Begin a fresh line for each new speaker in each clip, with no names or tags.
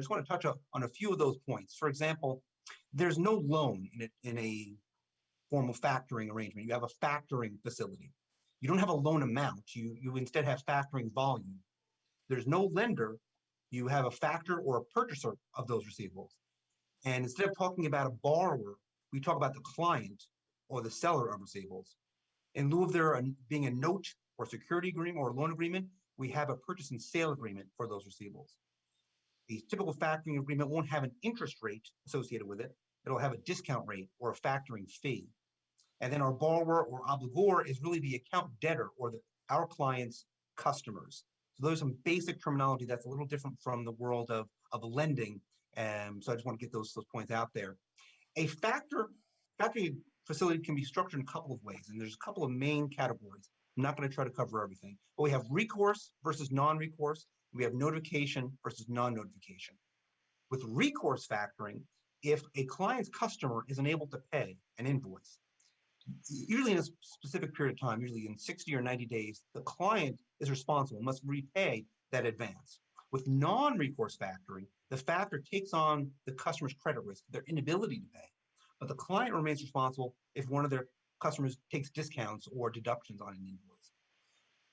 just want to touch on a few of those points. For example, there's no loan in a formal factoring arrangement. You have a factoring facility. You don't have a loan amount. You instead have factoring volume. There's no lender. You have a factor or a purchaser of those receivables. And instead of talking about a borrower, we talk about the client or the seller of receivables. In lieu of there being a note or security agreement or a loan agreement, we have a purchase and sale agreement for those receivables. A typical factoring agreement won't have an interest rate associated with it. It'll have a discount rate or a factoring fee. And then our borrower or obligor is really the account debtor or our client's customers. So those are some basic terminology that's a little different from the world of lending. So I just want to get those points out there. A factoring facility can be structured in a couple of ways, and there's a couple of main categories. I'm not going to try to cover everything, but we have recourse versus non-recourse. We have notification versus non-notification. With recourse factoring, if a client's customer is unable to pay an invoice, usually in a specific period of time, usually in 60 or 90 days, the client is responsible, must repay that advance. With non-recourse factoring, the factor takes on the customer's credit risk, their inability to pay, but the client remains responsible if one of their customers takes discounts or deductions on an invoice.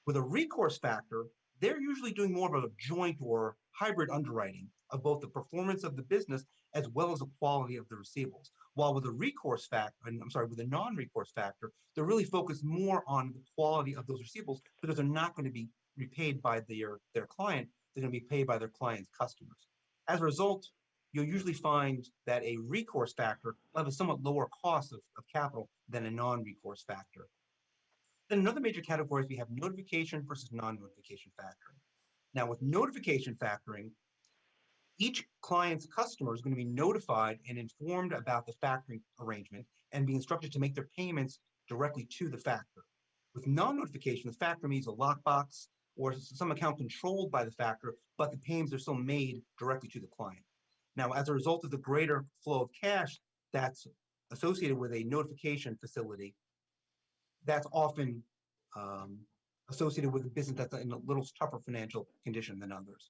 With a recourse factor, they're usually doing more of a joint or hybrid underwriting of both the performance of the business as well as the quality of the receivables. While with a with a non-recourse factor, they're really focused more on the quality of those receivables because they're not going to be repaid by their client, they're going to be paid by their client's customers. As a result, you'll usually find that a recourse factor will have a somewhat lower cost of capital than a non-recourse factor. Then another major category is we have notification versus non-notification factoring. Now with notification factoring, each client's customer is going to be notified and informed about the factoring arrangement and be instructed to make their payments directly to the factor. With non-notification, the factor means a lockbox or some account controlled by the factor, but the payments are still made directly to the client. Now, as a result of the greater flow of cash that's associated with a notification facility, that's often associated with a business that's in a little tougher financial condition than others.